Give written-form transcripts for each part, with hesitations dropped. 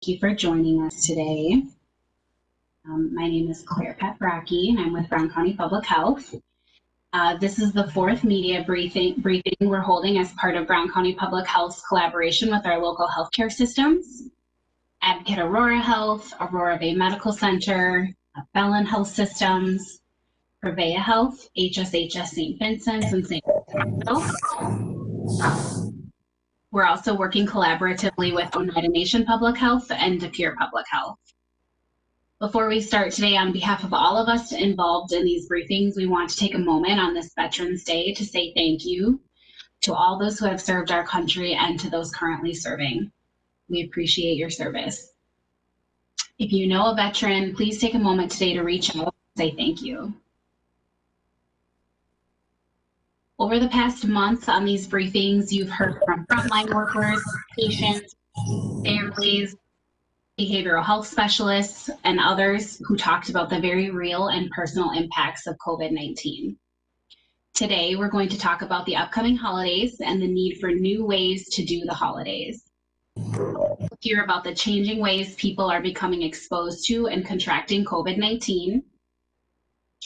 Thank you for joining us today. My name is Claire Petracki, and I'm with Brown County Public Health. This is the fourth media briefing we're holding as part of Brown County Public Health's collaboration with our local healthcare systems, Advocate Aurora Health, Aurora Bay Medical Center, Bellin Health Systems, Prevea Health, HSHS St. Vincent's, and St. Vincent's Health. We're also working collaboratively with Oneida Nation Public Health and De Pere Public Health. Before we start today, on behalf of all of us involved in these briefings, we want to take a moment on this Veterans Day to say thank you to all those who have served our country and to those currently serving. We appreciate your service. If you know a veteran, please take a moment today to reach out and say thank you. Over the past month on these briefings, you've heard from frontline workers, patients, families, behavioral health specialists, and others who talked about the very real and personal impacts of COVID-19. Today, we're going to talk about the upcoming holidays and the need for new ways to do the holidays. We'll hear about the changing ways people are becoming exposed to and contracting COVID-19.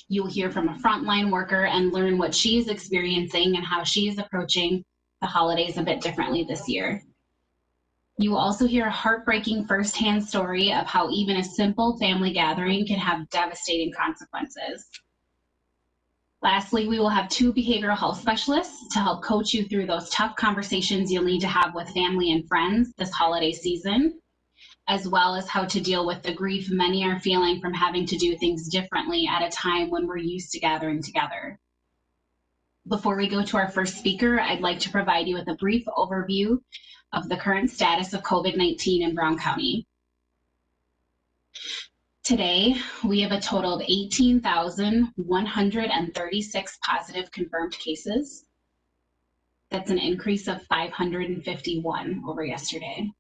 You'll hear from a frontline worker and learn what she's experiencing and how she's approaching the holidays a bit differently this year. You will also hear a heartbreaking firsthand story of how even a simple family gathering can have devastating consequences. Lastly, we will have two behavioral health specialists to help coach you through those tough conversations you'll need to have with family and friends this holiday season, as well as how to deal with the grief many are feeling from having to do things differently at a time when we're used to gathering together. Before we go to our first speaker, I'd like to provide you with a brief overview of the current status of COVID-19 in Brown County. Today, we have a total of 18,136 positive confirmed cases. That's an increase of 551 over yesterday.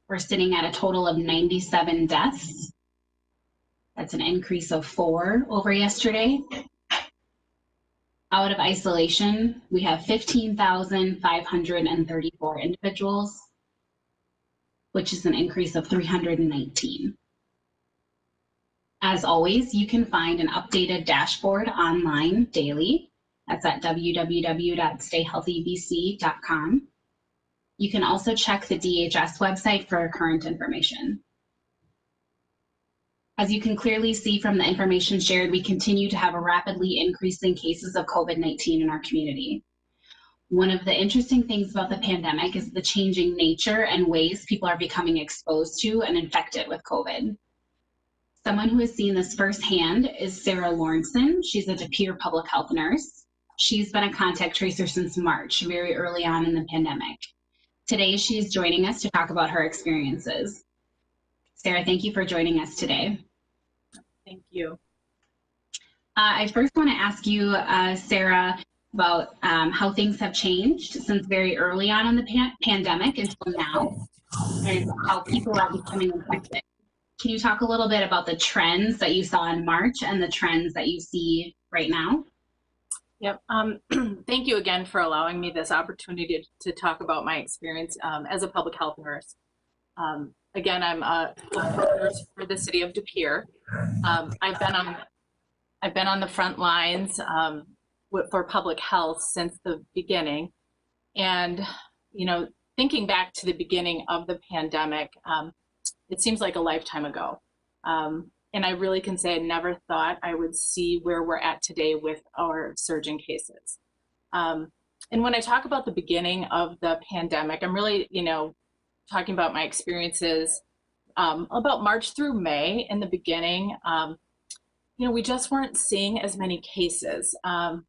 We're sitting at a total of 97 deaths. That's an increase of 4 over yesterday. Out of isolation, we have 15,534 individuals, which is an increase of 319. As always, you can find an updated dashboard online daily. That's at www.stayhealthybc.com. You can also check the DHS website for current information. As you can clearly see from the information shared, we continue to have a rapidly increasing cases of COVID-19 in our community. One of the interesting things about the pandemic is the changing nature and ways people are becoming exposed to and infected with COVID. Someone who has seen this firsthand is Sarah Lawrenson. She's a De Pere public health nurse. She's been a contact tracer since March, very early on in the pandemic. Today, she's joining us to talk about her experiences. Sarah, thank you for joining us today. Thank you. I first want to ask you, Sarah, about how things have changed since very early on in the pandemic until now, and how people are becoming infected. Can you talk a little bit about the trends that you saw in March and the trends that you see right now? Yep. Thank you again for allowing me this opportunity to talk about my experience as a public health nurse. Again, I'm a nurse for the city of De Pere. I've been on the front lines for public health since the beginning, and thinking back to the beginning of the pandemic, it seems like a lifetime ago. And I really can say I never thought I would see where we're at today with our surging cases. And when I talk about the beginning of the pandemic, I'm really, talking about my experiences about March through May. In the beginning, we just weren't seeing as many cases. A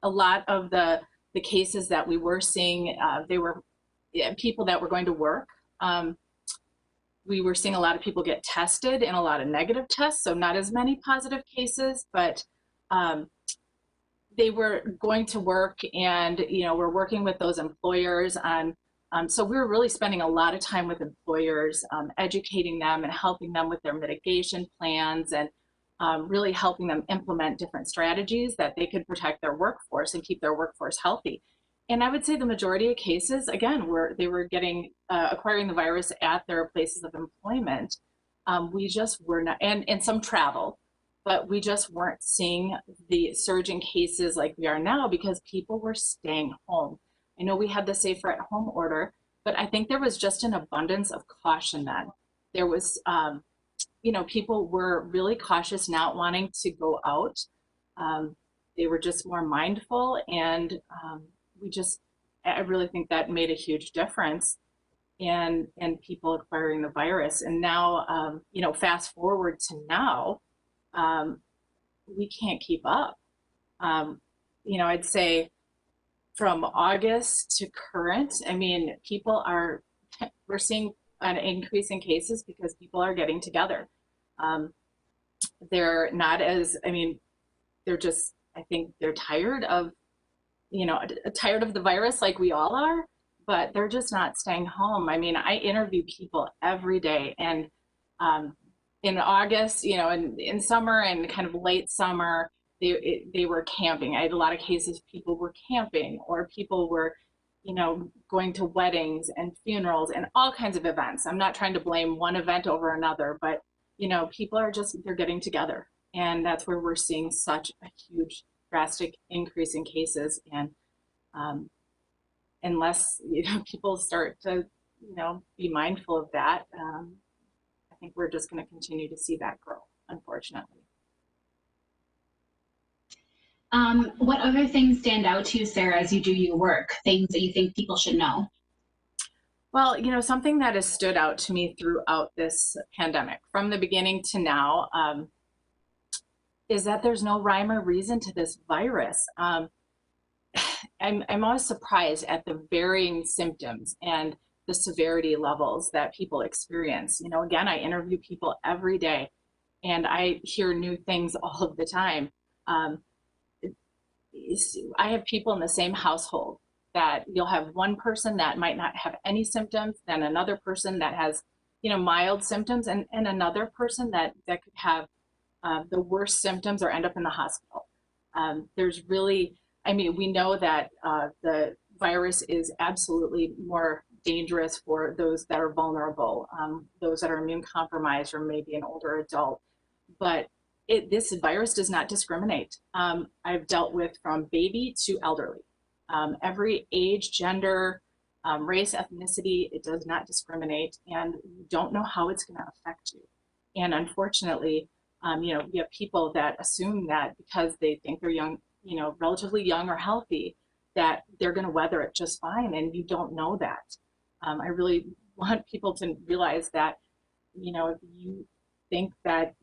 lot of the cases that we were seeing, they were people that were going to work. We were seeing a lot of people get tested and a lot of negative tests, so not as many positive cases, but they were going to work, and we're working with those employers on. So we were really spending a lot of time with employers, educating them and helping them with their mitigation plans, and really helping them implement different strategies that they could protect their workforce and keep their workforce healthy. And I would say the majority of cases, again, they were getting acquiring the virus at their places of employment. We just were not, and some travel, but we just weren't seeing the surge in cases like we are now because people were staying home. I know we had the safer at home order, but I think there was just an abundance of caution then. There was, people were really cautious, not wanting to go out. They were just more mindful, and I really think that made a huge difference in people acquiring the virus. And now, fast forward to now, we can't keep up. I'd say from August to current, I mean, we're seeing an increase in cases because people are getting together. They're not as, I mean, they're just, I think they're tired of the virus like we all are, but they're just not staying home. I mean, I interview people every day, and in August, in summer and kind of late summer, they were camping. I had a lot of cases, people were camping, or people were, going to weddings and funerals and all kinds of events. I'm not trying to blame one event over another, but, people are they're getting together. And that's where we're seeing such a huge, drastic increase in cases. And unless, people start to, be mindful of that, I think we're just going to continue to see that grow, unfortunately. What other things stand out to you, Sarah, as you do your work, things that you think people should know? Well, something that has stood out to me throughout this pandemic, from the beginning to now, is that there's no rhyme or reason to this virus. I'm always surprised at the varying symptoms and the severity levels that people experience. Again, I interview people every day, and I hear new things all of the time. I have people in the same household that you'll have one person that might not have any symptoms, then another person that has, mild symptoms, and another person that could have the worst symptoms or end up in the hospital. There's really, we know that the virus is absolutely more dangerous for those that are vulnerable, those that are immune compromised, or maybe an older adult. But this virus does not discriminate. I've dealt with from baby to elderly. Every age, gender, race, ethnicity, it does not discriminate, and you don't know how it's going to affect you. And unfortunately, you have people that assume that because they think they're young, relatively young or healthy, that they're going to weather it just fine, and you don't know that. I really want people to realize that, if you think that,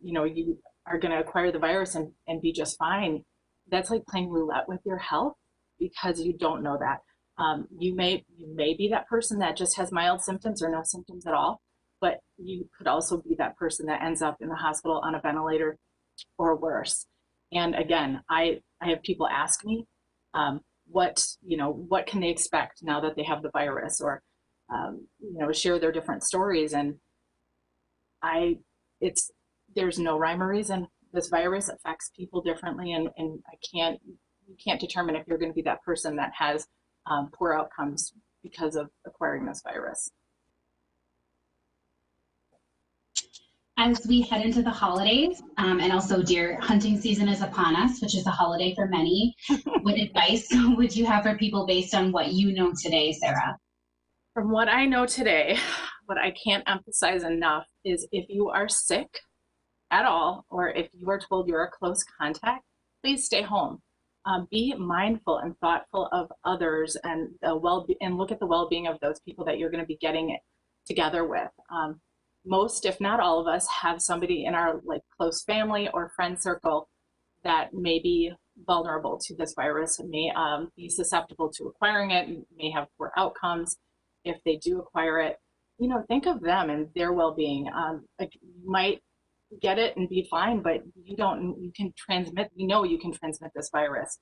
you are going to acquire the virus and be just fine, that's like playing roulette with your health, because you don't know that. You may be that person that just has mild symptoms or no symptoms at all, but you could also be that person that ends up in the hospital on a ventilator or worse. And again, I have people ask me, what can they expect now that they have the virus, or, share their different stories. And there's no rhyme or reason. This virus affects people differently, and you can't determine if you're going to be that person that has poor outcomes because of acquiring this virus. As we head into the holidays, and also deer hunting season is upon us, which is a holiday for many, what advice would you have for people based on what you know today, Sarah? From what I know today, what I can't emphasize enough is, if you are sick at all, or if you are told you're a close contact, please stay home. Be mindful and thoughtful of others, and look at the well-being of those people that you're going to be getting it together with. Most, if not all of us, have somebody in our close family or friend circle that may be vulnerable to this virus, may be susceptible to acquiring it, and may have poor outcomes if they do acquire it. Think of them and their well-being. You might get it and be fine, but you can transmit this virus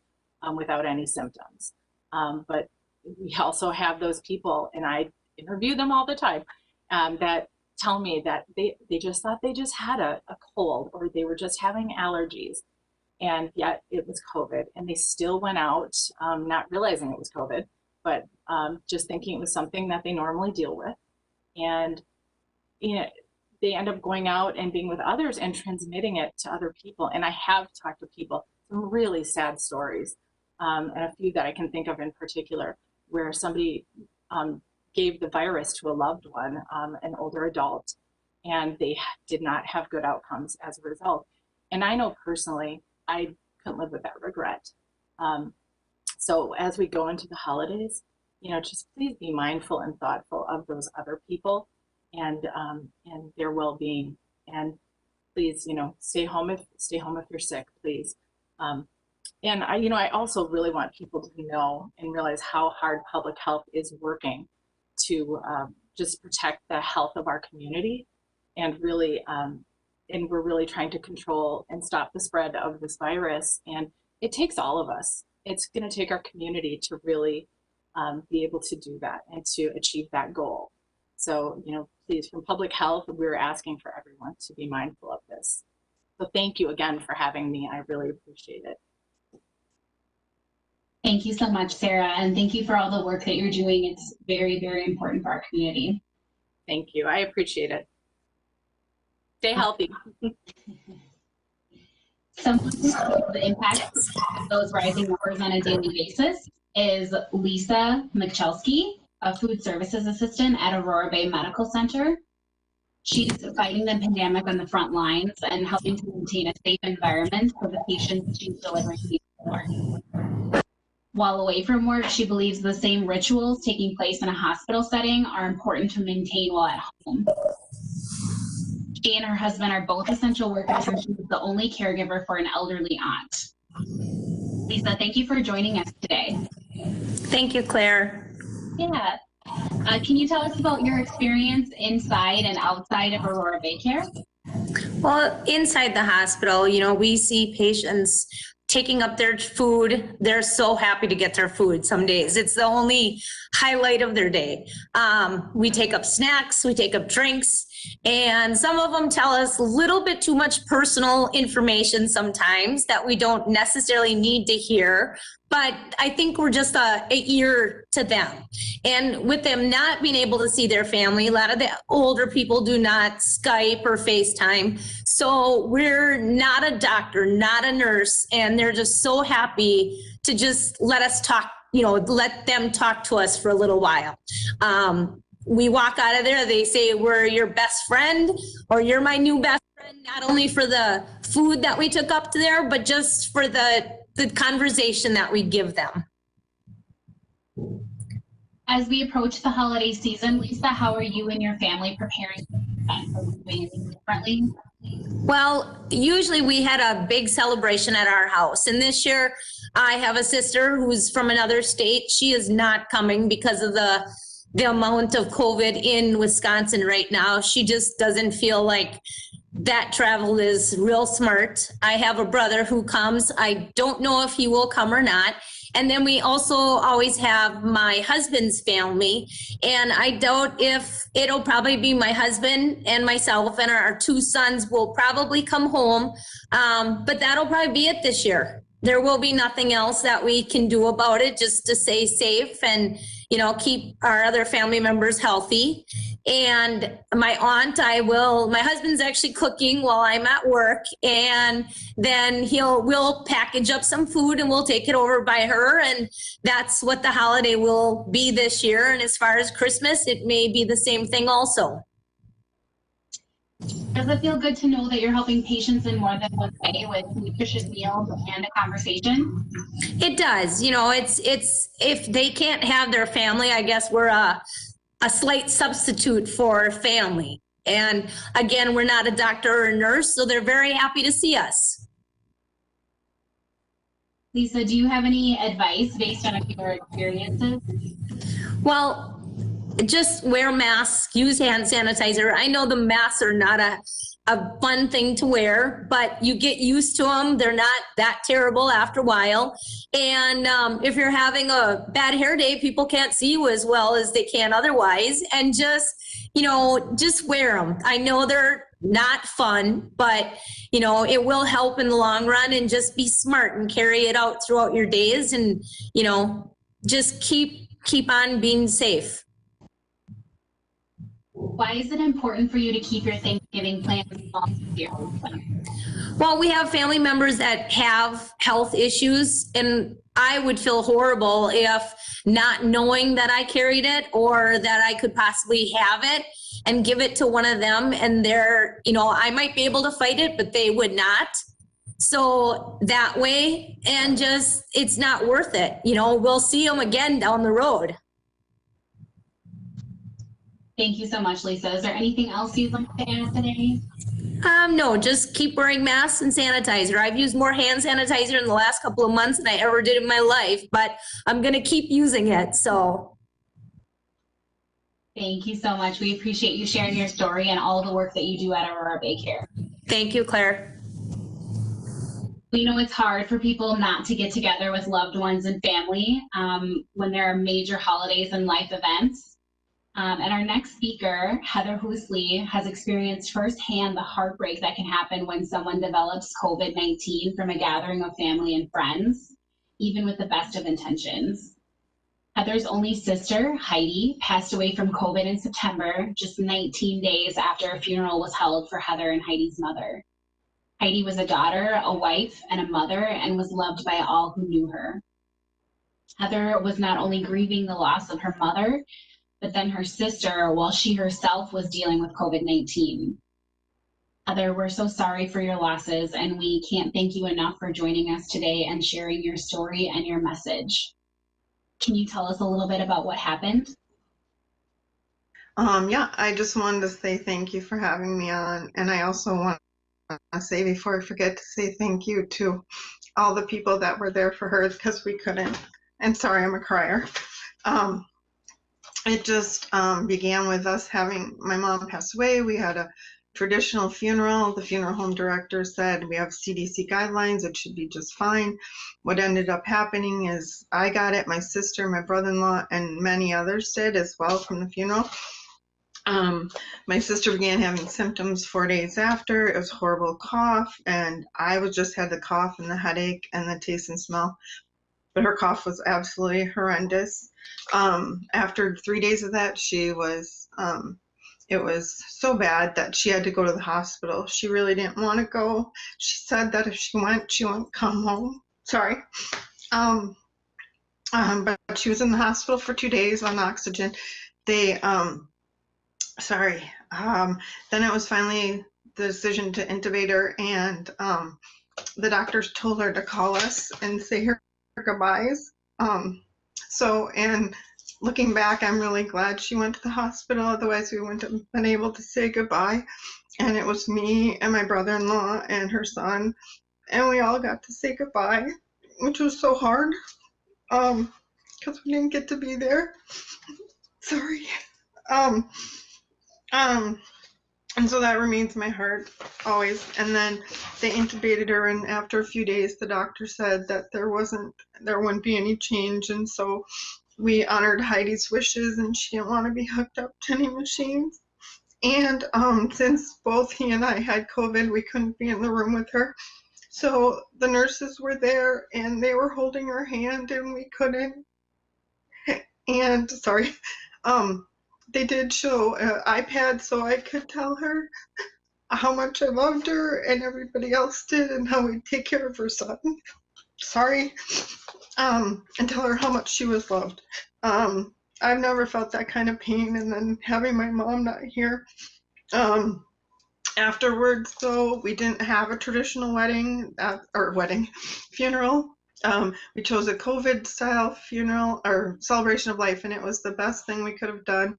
without any symptoms. But we also have those people, and I interview them all the time, that tell me that they just thought they just had a cold, or they were just having allergies. and yet it was COVID, and they still went out, not realizing it was COVID, but just thinking it was something that they normally deal with. And you know, they end up going out and being with others and transmitting it to other people. And I have talked to people, some really sad stories, and a few that I can think of in particular, where somebody gave the virus to a loved one, an older adult, and they did not have good outcomes as a result. And I know personally, I couldn't live with that regret. So as we go into the holidays, just please be mindful and thoughtful of those other people and their well-being. And please, stay home if you're sick, please. And I also really want people to know and realize how hard public health is working to just protect the health of our community, and really, and we're really trying to control and stop the spread of this virus. And it takes all of us. It's going to take our community to really be able to do that and to achieve that goal. So, please, from public health, we're asking for everyone to be mindful of this. So thank you again for having me. I really appreciate it. Thank you so much, Sarah, and thank you for all the work that you're doing. It's very, very important for our community. Thank you. I appreciate it. Stay healthy. Someone who sees the impact of those rising numbers on a daily basis is Lisa Michalski, a food services assistant at Aurora Bay Medical Center. She's fighting the pandemic on the front lines and helping to maintain a safe environment for the patients she's delivering meals for. While away from work, she believes the same rituals taking place in a hospital setting are important to maintain while at home. She and her husband are both essential workers, and she's the only caregiver for an elderly aunt. Lisa, thank you for joining us today. Thank you, Claire. Yeah. Can you tell us about your experience inside and outside of Aurora Bay Care? Well, inside the hospital, we see patients taking up their food. They're so happy to get their food some days. It's the only highlight of their day. We take up snacks, we take up drinks, and some of them tell us a little bit too much personal information sometimes that we don't necessarily need to hear. But I think we're just a ear to them. And with them not being able to see their family, a lot of the older people do not Skype or FaceTime. So we're not a doctor, not a nurse, and they're just so happy to just let us talk, let them talk to us for a little while. We walk out of there, they say, we're your best friend, or you're my new best friend, not only for the food that we took up to there, but just for the conversation that we give them. As we approach the holiday season, Lisa, how are you and your family preparing? Are you doing anything differently? Well, usually we had a big celebration at our house, and this year I have a sister who's from another state. She is not coming because of the amount of COVID in Wisconsin right now. She just doesn't feel like that travel is real smart. I have a brother who comes. I don't know if he will come or not. And then we also always have my husband's family. And I doubt if it'll probably be my husband and myself, and our two sons will probably come home. But that'll probably be it this year. There will be nothing else that we can do about it, just to stay safe and, keep our other family members healthy. And my aunt, my husband's actually cooking while I'm at work, and then we'll package up some food and we'll take it over by her. And that's what the holiday will be this year. And as far as Christmas, it may be the same thing also. Does it feel good to know that you're helping patients in more than one way with nutritious meals and a conversation? It does. It's if they can't have their family, I guess we're a slight substitute for family. And again, we're not a doctor or a nurse, so they're very happy to see us. Lisa, do you have any advice based on your experiences? Well, just wear masks, use hand sanitizer. I know the masks are not a fun thing to wear, but you get used to them. They're not that terrible after a while. And if you're having a bad hair day, people can't see you as well as they can otherwise. And just, just wear them. I know they're not fun, but it will help in the long run, and just be smart and carry it out throughout your days, and just keep on being safe. Why is it important for you to keep your Thanksgiving plans small this year? Well, we have family members that have health issues, and I would feel horrible if, not knowing that I carried it or that I could possibly have it, and give it to one of them, and I might be able to fight it, but they would not. So that way, and just, it's not worth it. We'll see them again down the road. Thank you so much, Lisa. Is there anything else you'd like to add today? No, just keep wearing masks and sanitizer. I've used more hand sanitizer in the last couple of months than I ever did in my life, but I'm going to keep using it. So thank you so much. We appreciate you sharing your story and all the work that you do at Aurora Baycare. Thank you, Claire. We know it's hard for people not to get together with loved ones and family when there are major holidays and life events. And our next speaker, Heather Hoosley, has experienced firsthand the heartbreak that can happen when someone develops COVID-19 from a gathering of family and friends, even with the best of intentions. Heather's only sister, Heidi, passed away from COVID in September, just 19 days after a funeral was held for Heather and Heidi's mother. Heidi was a daughter, a wife, and a mother, and was loved by all who knew her. Heather was not only grieving the loss of her mother, but then her sister, while she herself was dealing with COVID-19. Heather, we're so sorry for your losses, and we can't thank you enough for joining us today and sharing your story and your message. Can you tell us a little bit about what happened? Yeah, I just wanted to say thank you for having me on, and I also want to say, before I forget, to say thank you to all the people that were there for her, because we couldn't. And sorry, I'm a crier. It just began with us having my mom pass away. We had a traditional funeral. The funeral home director said we have CDC guidelines, it should be just fine. What ended up happening is I got it, my sister, my brother-in-law, and many others did as well from the funeral. My sister began having symptoms 4 days after. It was a horrible cough, and I just had the cough and the headache and the taste and smell. But her cough was absolutely horrendous. After 3 days of that, it was so bad that she had to go to the hospital. She really didn't want to go. She said that if she wouldn't come home. Sorry. But she was in the hospital for 2 days on oxygen. Then it was finally the decision to intubate her, and the doctors told her to call us and say her goodbyes. And looking back, I'm really glad she went to the hospital, otherwise we wouldn't have been able to say goodbye. And it was me and my brother-in-law and her son, and we all got to say goodbye, which was so hard because we didn't get to be there. Sorry. And so that remains in my heart always. And then they intubated her, and after a few days, the doctor said that there wouldn't be any change. And so we honored Heidi's wishes, and she didn't want to be hooked up to any machines. And since both he and I had COVID, we couldn't be in the room with her. So the nurses were there, and they were holding her hand, and we couldn't. And sorry. They did show an iPad so I could tell her how much I loved her, and everybody else did, and how we'd take care of her son. Sorry. And tell her how much she was loved. I've never felt that kind of pain, and then having my mom not here. Afterwards, though, we didn't have a traditional funeral. We chose a COVID-style funeral or celebration of life, and it was the best thing we could have done.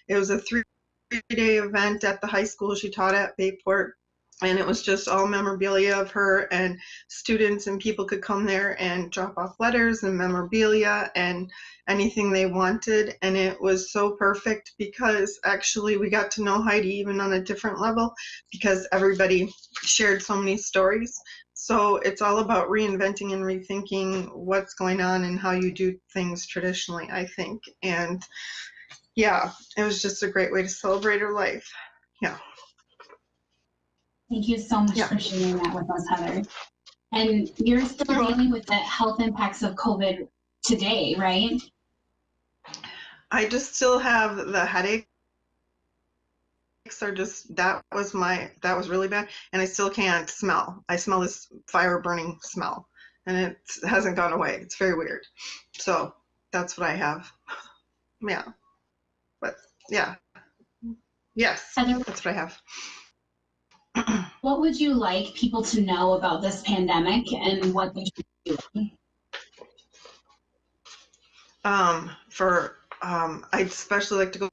It was a 3-day event at the high school she taught at, Bayport, and it was just all memorabilia of her, and students and people could come there and drop off letters and memorabilia and anything they wanted. And it was so perfect because actually we got to know Heidi even on a different level because everybody shared so many stories. So it's all about reinventing and rethinking what's going on and how you do things traditionally, I think. And yeah, it was just a great way to celebrate her life. Yeah. Thank you so much Yeah. for sharing that with us, Heather. And you're still You're dealing with the health impacts of COVID today, right? I just still have the headaches are just, that was really bad. And I still can't smell. I smell this fire burning smell and it hasn't gone away. It's very weird. So that's what I have. Yeah. But yeah. Yes, Heather, that's what I have. what would you like people to know about this pandemic and what they should be doing? I'd especially like to go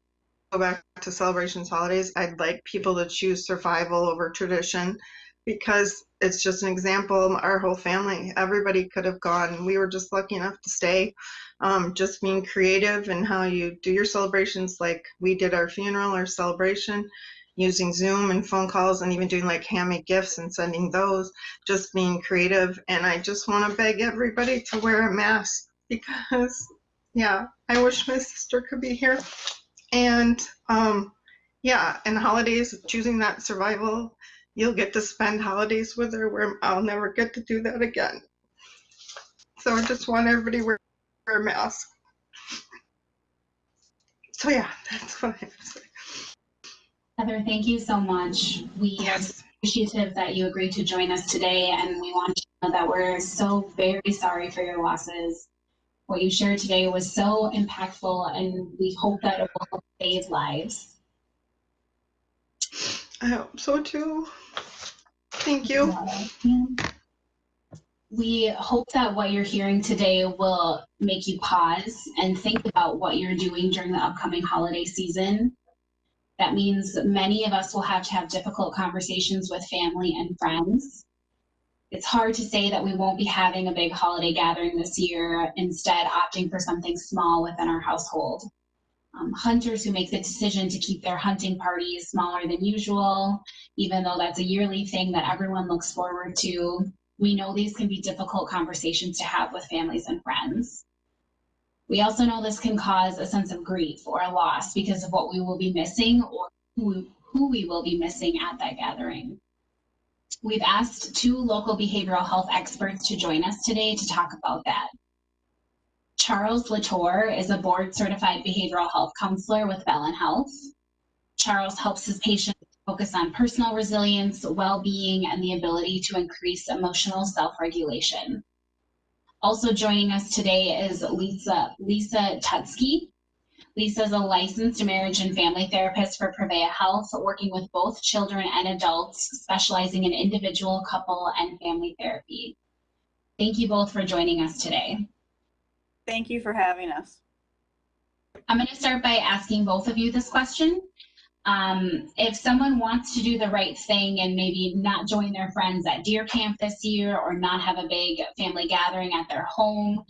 back to celebrations, holidays. I'd like people to choose survival over tradition because it's just an example. Our whole family, everybody could have gone. We were just lucky enough to stay. Just being creative in how you do your celebrations, like we did our funeral, our celebration, using Zoom and phone calls and even doing like handmade gifts and sending those, just being creative. And I just want to beg everybody to wear a mask because, yeah, I wish my sister could be here. And yeah, and holidays, choosing that survival, you'll get to spend holidays with her where I'll never get to do that again. So I just want everybody to wear a mask. So yeah, that's what I have to say. Heather, thank you so much. We are so appreciative that you agreed to join us today, and we want you to know that we're so very sorry for your losses. What you shared today was so impactful, and we hope that it will save lives. I hope so too. Thank you. We hope that what you're hearing today will make you pause and think about what you're doing during the upcoming holiday season. That means many of us will have to have difficult conversations with family and friends. It's hard to say that we won't be having a big holiday gathering this year, instead opting for something small within our household. Hunters who make the decision to keep their hunting parties smaller than usual, even though that's a yearly thing that everyone looks forward to, we know these can be difficult conversations to have with families and friends. We also know this can cause a sense of grief or a loss because of what we will be missing or who we will be missing at that gathering. We've asked 2 local behavioral health experts to join us today to talk about that. Charles Latour is a board-certified behavioral health counselor with Bellin Health. Charles helps his patients focus on personal resilience, well-being, and the ability to increase emotional self-regulation. Also joining us today is Lisa Tutsky. Lisa is a licensed marriage and family therapist for Prevea Health, working with both children and adults, specializing in individual, couple, and family therapy. Thank you both for joining us today. Thank you for having us. I'm going to start by asking both of you this question. If someone wants to do the right thing and maybe not join their friends at deer camp this year or not have a big family gathering at their home,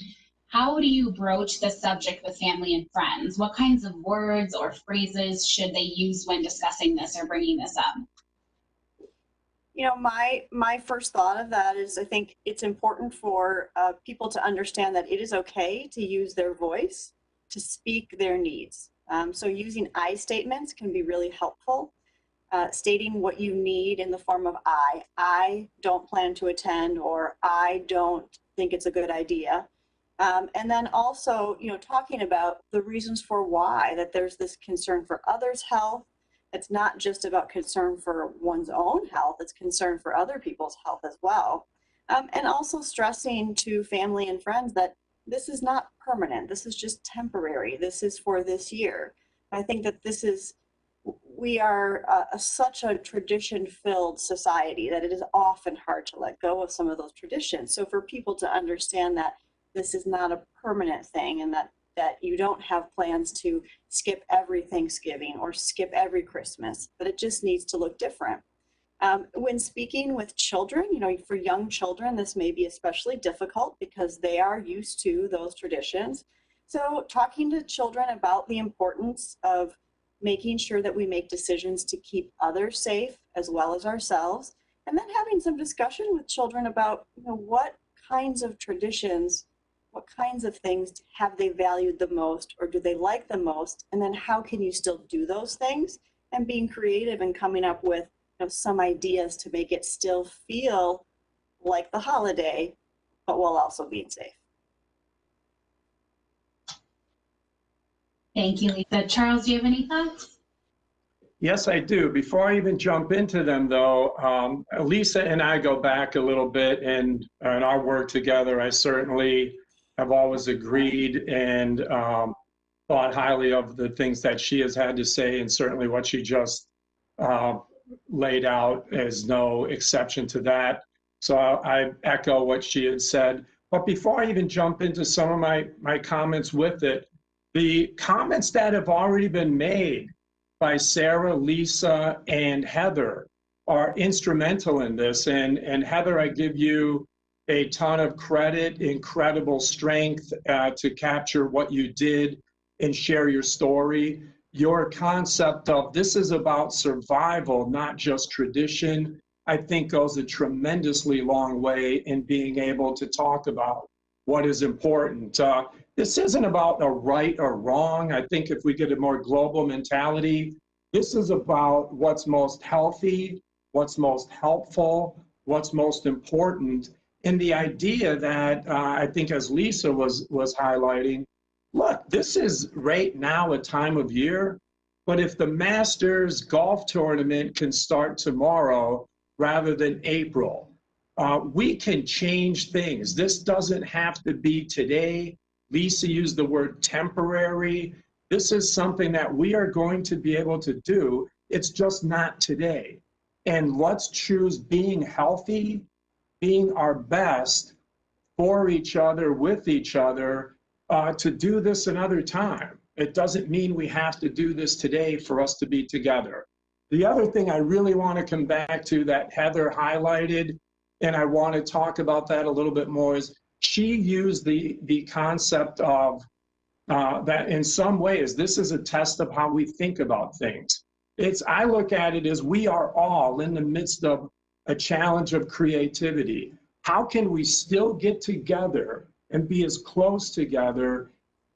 how do you broach the subject with family and friends? What kinds of words or phrases should they use when discussing this or bringing this up? You know, my first thought of that is I think it's important for people to understand that it is okay to use their voice to speak their needs. So using I statements can be really helpful. Stating what you need in the form of I don't plan to attend, or I don't think it's a good idea. And then also, you know, talking about the reasons for why, that there's this concern for others' health. It's not just about concern for one's own health, it's concern for other people's health as well. And also stressing to family and friends that this is not permanent, this is just temporary, this is for this year. I think that we are such a tradition-filled society that it is often hard to let go of some of those traditions. So for people to understand that this is not a permanent thing, and that you don't have plans to skip every Thanksgiving or skip every Christmas, but it just needs to look different. When speaking with children, you know, for young children, this may be especially difficult because they are used to those traditions. So talking to children about the importance of making sure that we make decisions to keep others safe as well as ourselves, and then having some discussion with children about, you know, what kinds of traditions what kinds of things have they valued the most, or do they like the most? And then how can you still do those things? And being creative and coming up with, you know, some ideas to make it still feel like the holiday, but while also being safe. Thank you, Lisa. Charles, do you have any thoughts? Yes, I do. Before I even jump into them, though, Lisa and I go back a little bit in our work together. I certainly have always agreed and thought highly of the things that she has had to say, and certainly what she just laid out is no exception to that. So I echo what she had said. But before I even jump into some of my comments with it, the comments that have already been made by Sarah, Lisa, and Heather are instrumental in this. And Heather, I give you a ton of credit, incredible strength to capture what you did and share your story. Your concept of this is about survival, not just tradition, I think goes a tremendously long way in being able to talk about what is important. This isn't about a right or wrong. I think if we get a more global mentality, this is about what's most healthy, what's most helpful, what's most important. And the idea that I think as Lisa was highlighting, look, this is right now a time of year, but if the Masters golf tournament can start tomorrow rather than April, we can change things. This doesn't have to be today. Lisa used the word temporary. This is something that we are going to be able to do. It's just not today. And let's choose being healthy, being our best for each other, with each other, to do this another time. It doesn't mean we have to do this today for us to be together. The other thing I really want to come back to that Heather highlighted, and I want to talk about that a little bit more, is she used the concept of that in some ways, this is a test of how we think about things. I look at it as we are all in the midst of a challenge of creativity. How can we still get together and be as close together,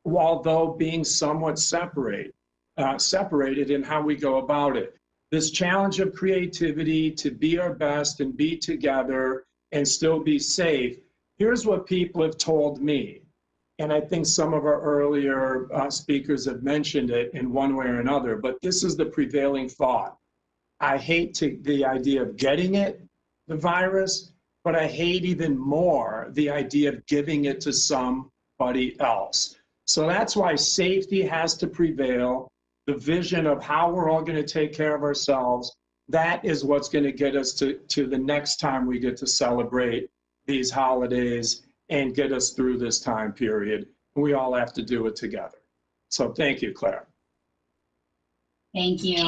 although being somewhat separated in how we go about it? This challenge of creativity to be our best and be together and still be safe. Here's what people have told me, and I think some of our earlier speakers have mentioned it in one way or another, but this is the prevailing thought. I hate the idea of getting it, the virus, but I hate even more the idea of giving it to somebody else. So that's why safety has to prevail. The vision of how we're all going to take care of ourselves, that is what's going to get us to the next time we get to celebrate these holidays and get us through this time period. We all have to do it together. So thank you, Claire. Thank you.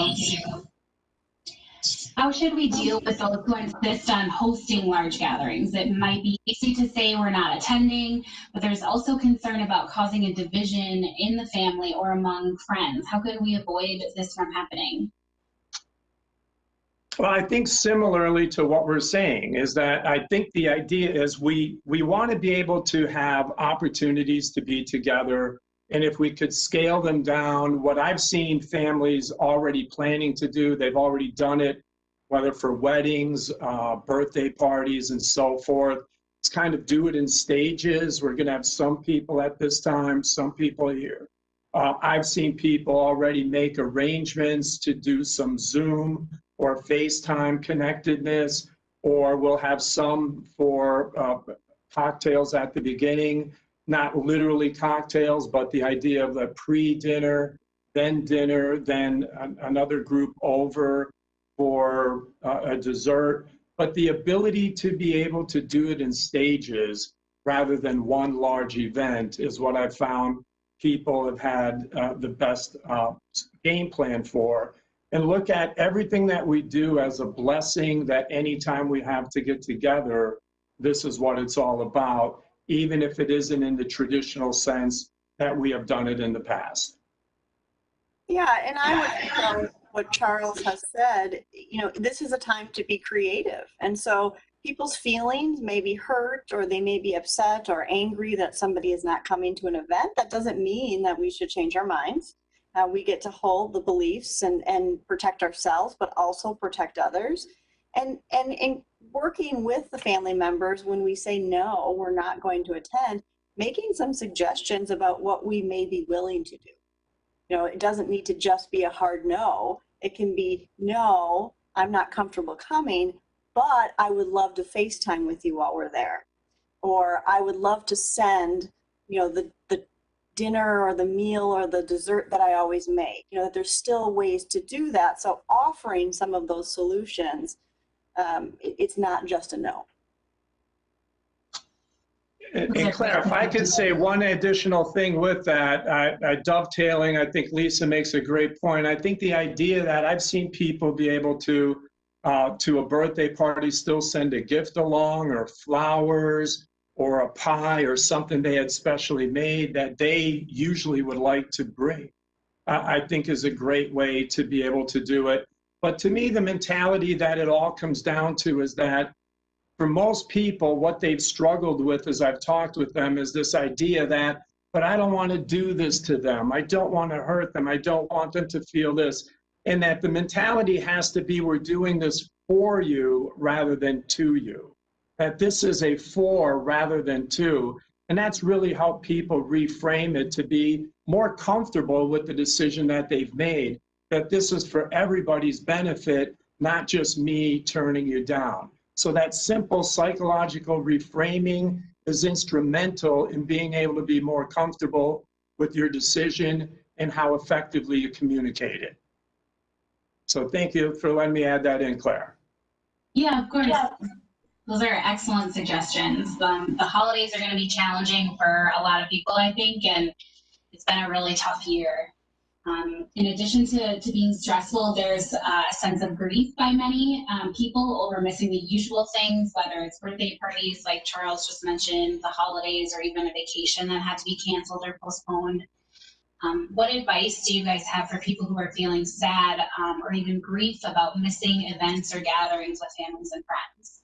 How should we deal with those who insist on hosting large gatherings? It might be easy to say we're not attending, but there's also concern about causing a division in the family or among friends. How can we avoid this from happening? Well, I think similarly to what we're saying is that I think the idea is we want to be able to have opportunities to be together. And if we could scale them down, what I've seen families already planning to do, they've already done it, whether for weddings, birthday parties, and so forth. It's kind of do it in stages. We're going to have some people at this time, some people here. I've seen people already make arrangements to do some Zoom or FaceTime connectedness, or we'll have some for cocktails at the beginning, not literally cocktails, but the idea of a pre-dinner, then another group over for a dessert. But the ability to be able to do it in stages rather than one large event is what I've found people have had the best game plan for. And look at everything that we do as a blessing, that anytime we have to get together, this is what it's all about, even if it isn't in the traditional sense that we have done it in the past. Yeah, and I would echo what Charles has said. You know, this is a time to be creative. And so people's feelings may be hurt, or they may be upset or angry that somebody is not coming to an event. That doesn't mean that we should change our minds. We get to hold the beliefs and protect ourselves, but also protect others. And in working with the family members, when we say, no, we're not going to attend, making some suggestions about what we may be willing to do. You know, it doesn't need to just be a hard no. It can be, no, I'm not comfortable coming, but I would love to FaceTime with you while we're there. Or I would love to send, you know, the dinner or the meal or the dessert that I always make. You know, that there's still ways to do that. So offering some of those solutions, it's not just a no. And Claire, if I could say one additional thing with that, dovetailing, I think Lisa makes a great point. I think the idea that I've seen people be able to a birthday party still send a gift along, or flowers, or a pie, or something they had specially made that they usually would like to bring, I think is a great way to be able to do it. But to me, the mentality that it all comes down to is that for most people, what they've struggled with as I've talked with them is this idea that, but I don't want to do this to them. I don't want to hurt them. I don't want them to feel this. And that the mentality has to be, we're doing this for you rather than to you. That this is a for rather than to. And that's really how people reframe it to be more comfortable with the decision that they've made, that this is for everybody's benefit, not just me turning you down. So that simple psychological reframing is instrumental in being able to be more comfortable with your decision and how effectively you communicate it. So thank you for letting me add that in, Claire. Yeah, of course. Yeah. Those are excellent suggestions. The holidays are going to be challenging for a lot of people, I think, and it's been a really tough year. In addition to being stressful, there's a sense of grief by many people over missing the usual things, whether it's birthday parties, like Charles just mentioned, the holidays, or even a vacation that had to be canceled or postponed. What advice do you guys have for people who are feeling sad or even grief about missing events or gatherings with families and friends?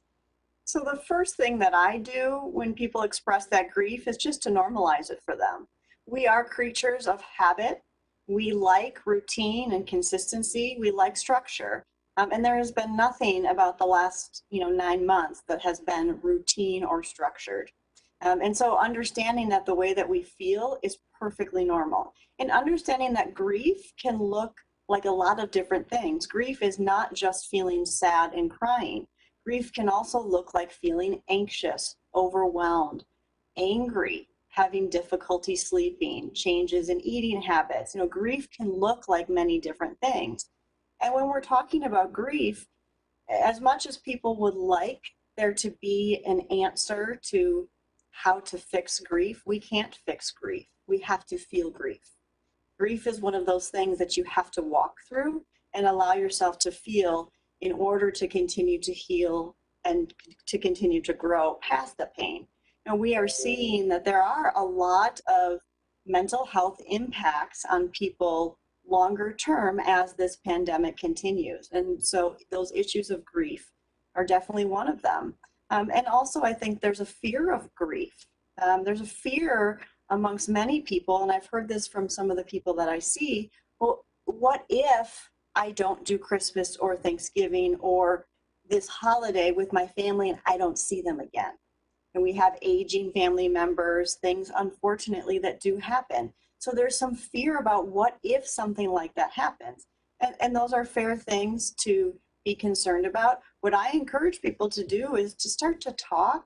So the first thing that I do when people express that grief is just to normalize it for them. We are creatures of habit. We like routine and consistency. We like structure. And there has been nothing about the last 9 months that has been routine or structured. And so understanding that the way that we feel is perfectly normal. And understanding that grief can look like a lot of different things. Grief is not just feeling sad and crying. Grief can also look like feeling anxious, overwhelmed, angry, having difficulty sleeping, changes in eating habits. Grief can look like many different things. And when we're talking about grief, as much as people would like there to be an answer to how to fix grief, we can't fix grief. We have to feel grief. Grief is one of those things that you have to walk through and allow yourself to feel in order to continue to heal and to continue to grow past the pain. And we are seeing that there are a lot of mental health impacts on people longer term as this pandemic continues. And so those issues of grief are definitely one of them. And also, I think there's a fear of grief. There's a fear amongst many people, and I've heard this from some of the people that I see, well, what if I don't do Christmas or Thanksgiving or this holiday with my family and I don't see them again? And we have aging family members, things unfortunately that do happen. So there's some fear about what if something like that happens. And those are fair things to be concerned about. What I encourage people to do is to start to talk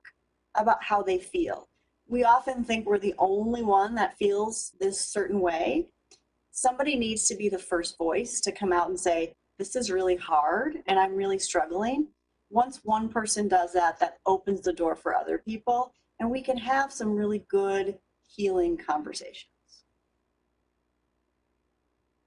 about how they feel. We often think we're the only one that feels this certain way. Somebody needs to be the first voice to come out and say, this is really hard and I'm really struggling. Once one person does that, that opens the door for other people, and we can have some really good healing conversations.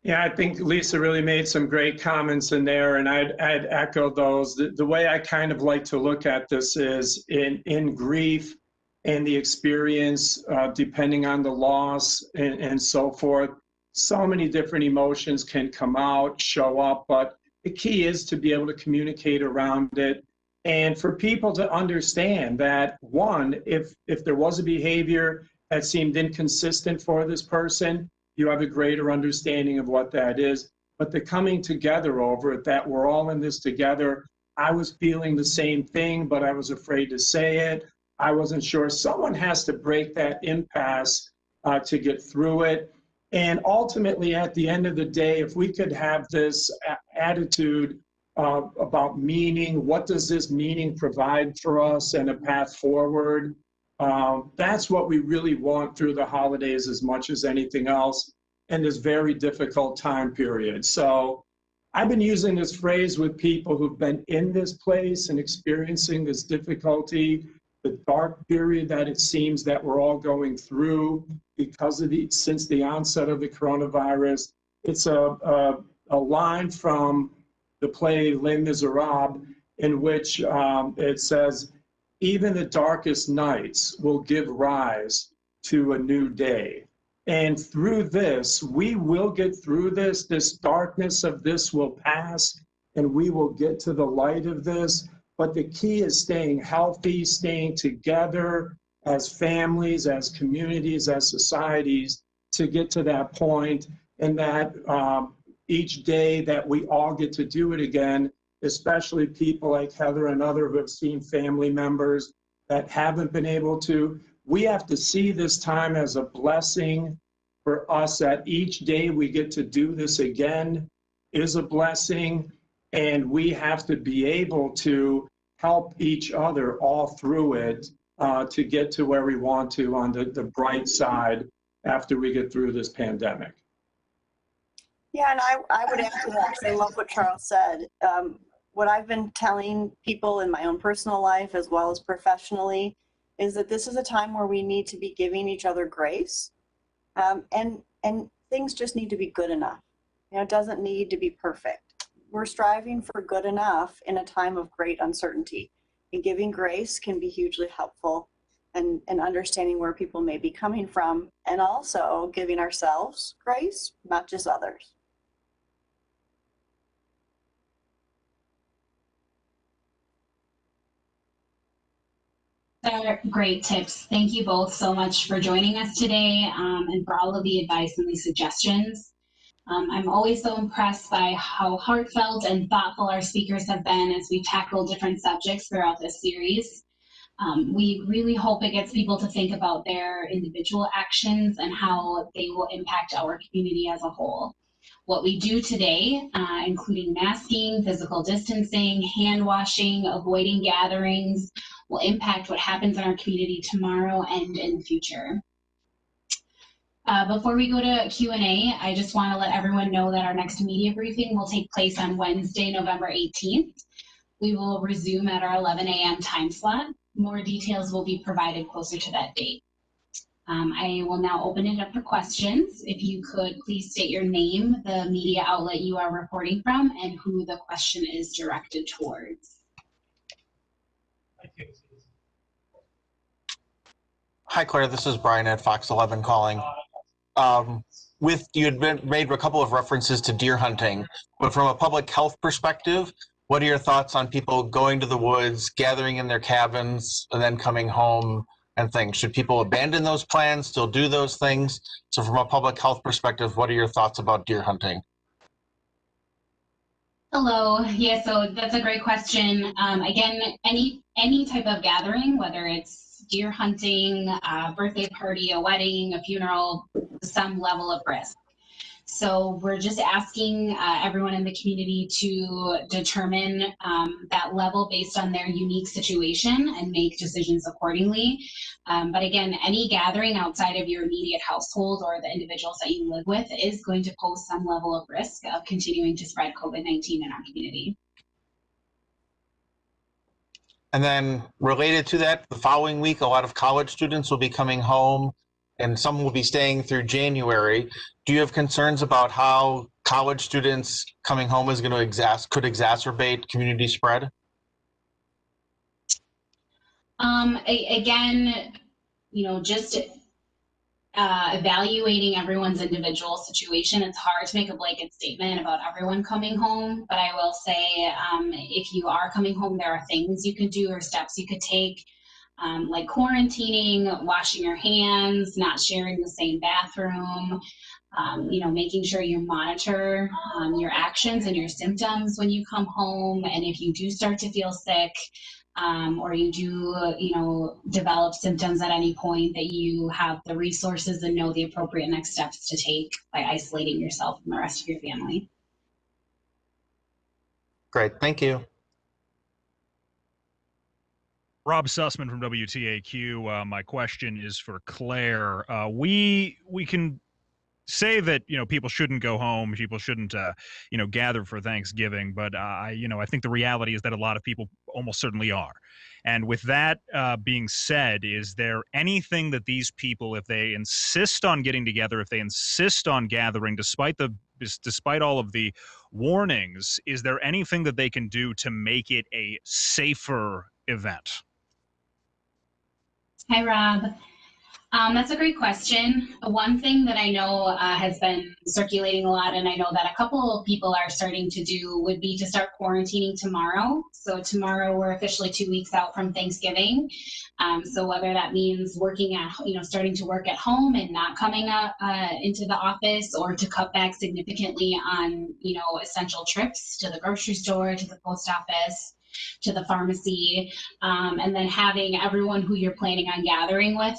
Yeah, I think Lisa really made some great comments in there, and I'd echo those. The way I kind of like to look at this is in grief and the experience, depending on the loss and so forth, so many different emotions can come out, show up, but the key is to be able to communicate around it And for people to understand that, one, if there was a behavior that seemed inconsistent for this person, you have a greater understanding of what that is. But the coming together over it, that we're all in this together. I was feeling the same thing, but I was afraid to say it. I wasn't sure. Someone has to break that impasse to get through it. And ultimately, at the end of the day, if we could have this attitude about meaning, what does this meaning provide for us and a path forward? That's what we really want through the holidays as much as anything else in this very difficult time period. So I've been using this phrase with people who've been in this place and experiencing this difficulty, the dark period that it seems that we're all going through because of since the onset of the coronavirus. It's a line from the play Les Miserables, in which it says, even the darkest nights will give rise to a new day. And through this, we will get through this. This darkness of this will pass, and we will get to the light of this. But the key is staying healthy, staying together as families, as communities, as societies, to get to that point, and that each day that we all get to do it again, especially people like Heather and others who have seen family members that haven't been able to. We have to see this time as a blessing for us, that each day we get to do this again is a blessing, and we have to be able to help each other all through it to get to where we want to on the bright side after we get through this pandemic. Yeah, and I would add to that, because I love what Charles said. What I've been telling people in my own personal life as well as professionally is that this is a time where we need to be giving each other grace, and things just need to be good enough. You know, it doesn't need to be perfect. We're striving for good enough in a time of great uncertainty, and giving grace can be hugely helpful, and understanding where people may be coming from, and also giving ourselves grace, not just others. They're great tips. Thank you both so much for joining us today and for all of the advice and the suggestions. I'm always so impressed by how heartfelt and thoughtful our speakers have been as we tackle different subjects throughout this series. We really hope it gets people to think about their individual actions and how they will impact our community as a whole. What we do today, including masking, physical distancing, hand washing, avoiding gatherings, will impact what happens in our community tomorrow and in the future. Before we go to Q&A, I just want to let everyone know that our next media briefing will take place on Wednesday, November 18th. We will resume at our 11 a.m. time slot. More details will be provided closer to that date. I will now open it up for questions. If you could please state your name, the media outlet you are reporting from, and who the question is directed towards. Hi, Claire. This is Brian at Fox 11 calling. You had made a couple of references to deer hunting, but from a public health perspective, what are your thoughts on people going to the woods, gathering in their cabins, and then coming home and things? Should people abandon those plans, still do those things? So from a public health perspective, what are your thoughts about deer hunting? Hello. Yeah, so that's a great question. Again, any type of gathering, whether it's deer hunting, a birthday party, a wedding, a funeral, some level of risk. So we're just asking everyone in the community to determine that level based on their unique situation and make decisions accordingly. But again, any gathering outside of your immediate household or the individuals that you live with is going to pose some level of risk of continuing to spread COVID-19 in our community. And then related to that, the following week, a lot of college students will be coming home and some will be staying through January. Do you have concerns about how college students coming home is going to could exacerbate community spread? Again, you know, just evaluating everyone's individual situation. It's hard to make a blanket statement about everyone coming home, but I will say if you are coming home, there are things you can do or steps you could take, like quarantining, washing your hands, not sharing the same bathroom, making sure you monitor your actions and your symptoms when you come home. And if you do start to feel sick, or you do, develop symptoms at any point, that you have the resources and know the appropriate next steps to take by isolating yourself from the rest of your family. Great, thank you. Rob Sussman from WTAQ. My question is for Claire. We can say that people shouldn't go home, people shouldn't gather for Thanksgiving, but I think the reality is that a lot of people almost certainly are. And with that being said, is there anything that these people, if they insist on getting together, if they insist on gathering, despite all of the warnings, is there anything that they can do to make it a safer event? Hi, Rob. That's a great question. One thing that I know has been circulating a lot, and I know that a couple of people are starting to do, would be to start quarantining tomorrow. So tomorrow we're officially 2 weeks out from Thanksgiving. So whether that means working at, starting to work at home and not coming up into the office, or to cut back significantly on, essential trips to the grocery store, to the post office, to the pharmacy, and then having everyone who you're planning on gathering with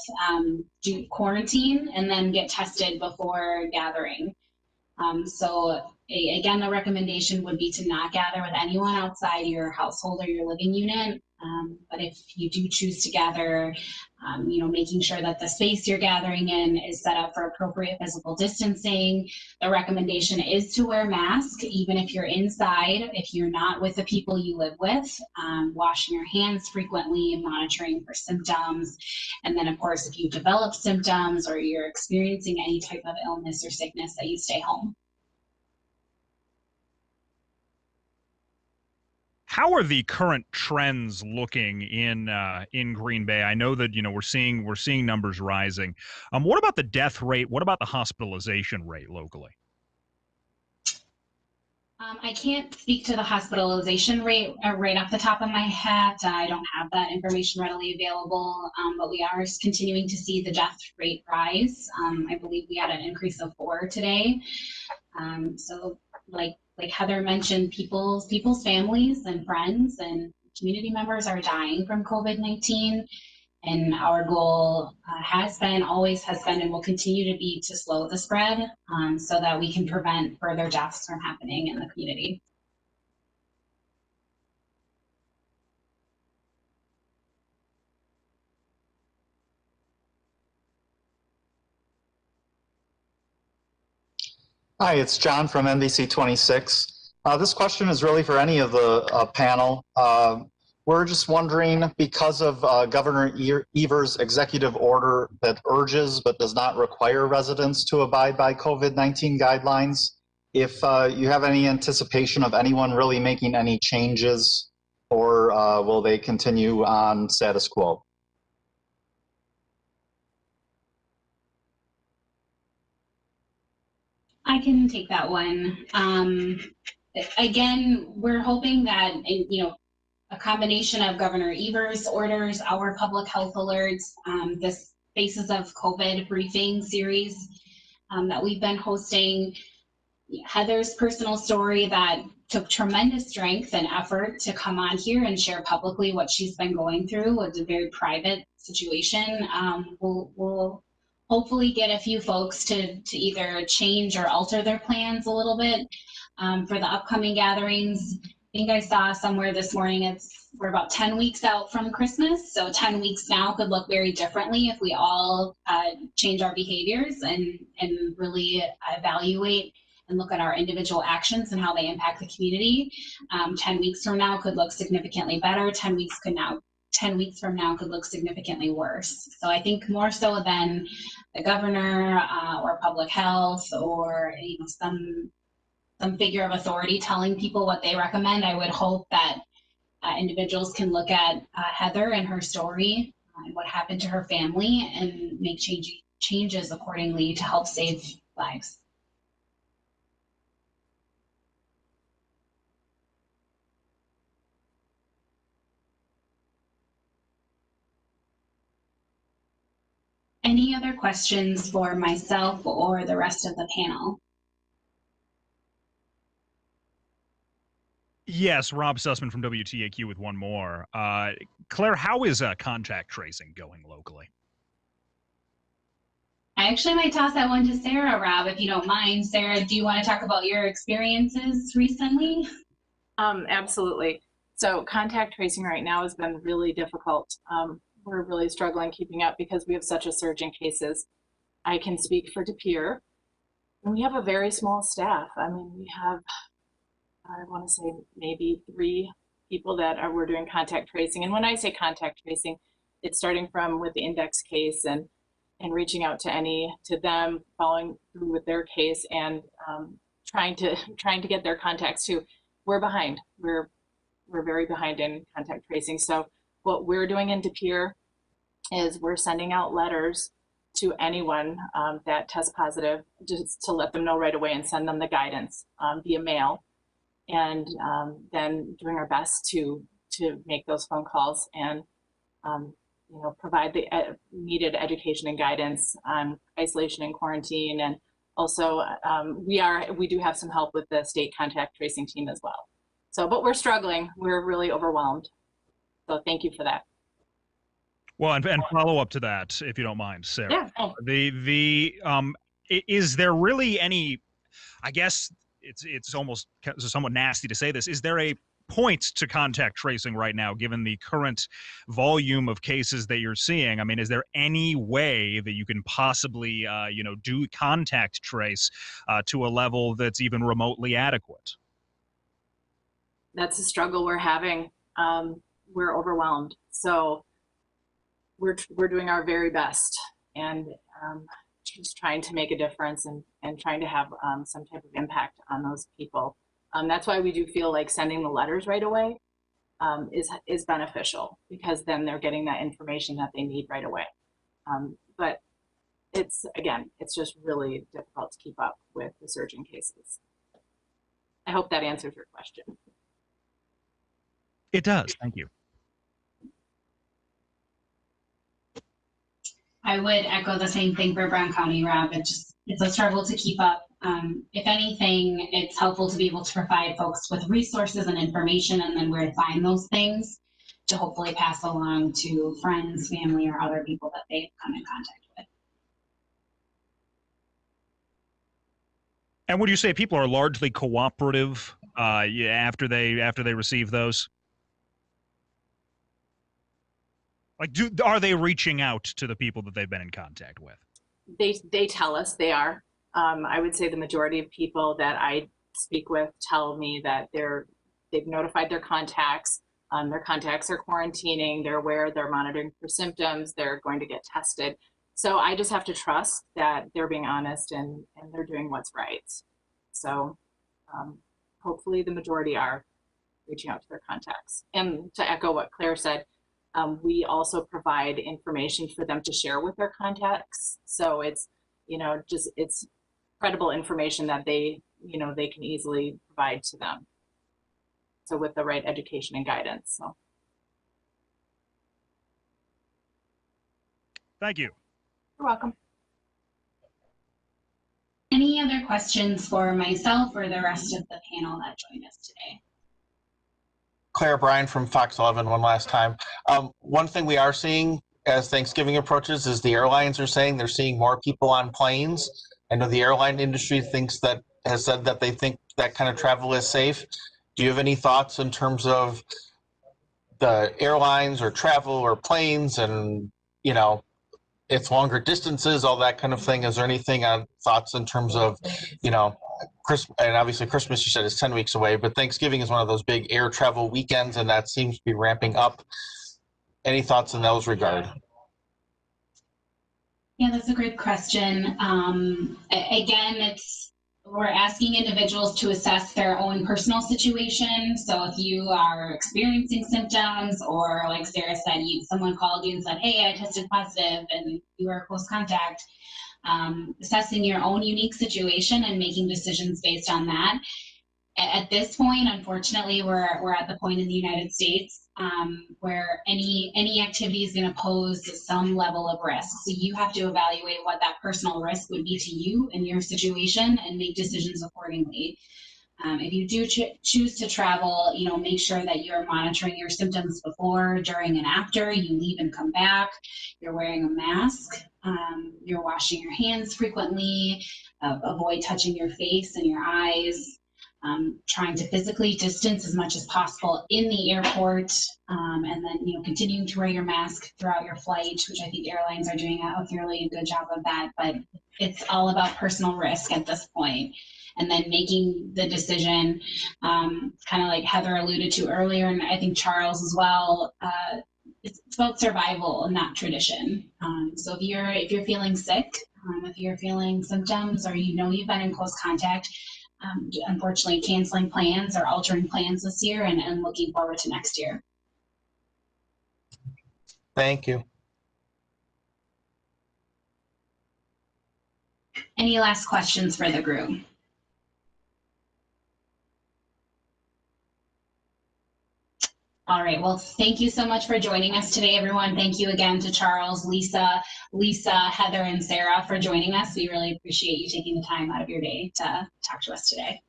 do quarantine and then get tested before gathering. So again, the recommendation would be to not gather with anyone outside your household or your living unit. But if you do choose to gather, making sure that the space you're gathering in is set up for appropriate physical distancing. The recommendation is to wear a mask, even if you're inside, if you're not with the people you live with, washing your hands frequently and monitoring for symptoms. And then, of course, if you develop symptoms or you're experiencing any type of illness or sickness, that you stay home. How are the current trends looking in Green Bay? I know that we're seeing numbers rising. What about the death rate? What about the hospitalization rate locally? I can't speak to the hospitalization rate right off the top of my head. I don't have that information readily available, but we are continuing to see the death rate rise. I believe we had an increase of 4 today. So like Heather mentioned, people's families and friends and community members are dying from COVID-19. And our goal always has been, and will continue to be, to slow the spread so that we can prevent further deaths from happening in the community. Hi, it's John from NBC 26. This question is really for any of the panel. We're just wondering, because of Governor Evers' executive order that urges but does not require residents to abide by COVID-19 guidelines, if you have any anticipation of anyone really making any changes, or will they continue on status quo? I can take that one. Again, we're hoping that, a combination of Governor Evers' orders, our public health alerts, the Faces of COVID briefing series that we've been hosting, Heather's personal story that took tremendous strength and effort to come on here and share publicly what she's been going through. It's a very private situation. We'll hopefully get a few folks to either change or alter their plans a little bit for the upcoming gatherings. I think I saw somewhere this morning we're about 10 weeks out from Christmas, so 10 weeks now could look very differently if we all change our behaviors and really evaluate and look at our individual actions and how they impact the community. 10 weeks from now could look significantly better. 10 weeks from now could look significantly worse. So I think more so than the governor or public health or some figure of authority telling people what they recommend, I would hope that individuals can look at Heather and her story and what happened to her family and make changes accordingly to help save lives. Any other questions for myself or the rest of the panel? Yes, Rob Sussman from WTAQ with one more. Claire, how is contact tracing going locally? I actually might toss that one to Sarah, Rob, if you don't mind. Sarah, do you want to talk about your experiences recently? Absolutely. So contact tracing right now has been really difficult. We're really struggling keeping up because we have such a surge in cases. I can speak for De Pere, and we have a very small staff. I mean, we have, I want to say maybe 3 people that we're doing contact tracing. And when I say contact tracing, it's starting from with the index case and reaching out to them, following through with their case, and trying to get their contacts too. We're behind. We're very behind in contact tracing. So what we're doing in De Pere is we're sending out letters to anyone that tests positive, just to let them know right away and send them the guidance via mail, and then doing our best to make those phone calls and provide the needed education and guidance on isolation and quarantine. And also we do have some help with the state contact tracing team as well. So, but we're struggling. We're really overwhelmed. So thank you for that. Well, and follow up to that, if you don't mind, Sarah. Yeah. Oh. Is there really any, I guess it's almost somewhat nasty to say this, is there a point to contact tracing right now, given the current volume of cases that you're seeing? I mean, is there any way that you can possibly, do contact trace to a level that's even remotely adequate? That's a struggle we're having. We're overwhelmed. So we're doing our very best, and just trying to make a difference and trying to have some type of impact on those people. That's why we do feel like sending the letters right away is beneficial, because then they're getting that information that they need right away. But it's just really difficult to keep up with the surging cases. I hope that answers your question. It does. Thank you. I would echo the same thing for Brown County, Rob. It's a struggle to keep up. If anything, it's helpful to be able to provide folks with resources and information, and then where to find those things to hopefully pass along to friends, family, or other people that they've come in contact with. And would you say people are largely cooperative after they receive those? Like, are they reaching out to the people that they've been in contact with? They tell us they are. I would say the majority of people that I speak with tell me that they've notified their contacts. Their contacts are quarantining. They're aware. They're monitoring for symptoms. They're going to get tested. So I just have to trust that they're being honest and they're doing what's right. So hopefully the majority are reaching out to their contacts. And to echo what Claire said, we also provide information for them to share with their contacts. So it's, it's credible information that they can easily provide to them. So with the right education and guidance. So. Thank you. You're welcome. Any other questions for myself or the rest of the panel that joined us today? Claire Bryan from Fox 11 one last time. One thing we are seeing as Thanksgiving approaches is the airlines are saying they're seeing more people on planes. I know the airline industry has said that they think that kind of travel is safe. Do you have any thoughts in terms of the airlines or travel or planes and, it's longer distances, all that kind of thing? Is there anything on thoughts in terms of, Christmas, and obviously Christmas you said is 10 weeks away, but Thanksgiving is one of those big air travel weekends and that seems to be ramping up. Any thoughts in those regard? Yeah, that's a great question. Again, we're asking individuals to assess their own personal situation. So if you are experiencing symptoms, or like Sarah said, someone called you and said, hey, I tested positive and you were a close contact, assessing your own unique situation and making decisions based on that. At this point, unfortunately, we're at the point in the United States where any activity is going to pose some level of risk. So you have to evaluate what that personal risk would be to you and your situation and make decisions accordingly. If you do choose to travel, make sure that you're monitoring your symptoms before, during, and after you leave and come back. You're wearing a mask. You're washing your hands frequently. Avoid touching your face and your eyes. Trying to physically distance as much as possible in the airport, and then continuing to wear your mask throughout your flight, which I think airlines are doing a fairly good job of that. But it's all about personal risk at this point, and then making the decision, kind of like Heather alluded to earlier, and I think Charles as well. It's about survival, not tradition. So if you're feeling sick, if you're feeling symptoms, or you've been in close contact, unfortunately canceling plans or altering plans this year and looking forward to next year. Thank you. Any last questions for the group? All right, well, thank you so much for joining us today, everyone. Thank you again to Charles, Lisa, Heather, and Sarah for joining us. We really appreciate you taking the time out of your day to talk to us today.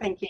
Thank you.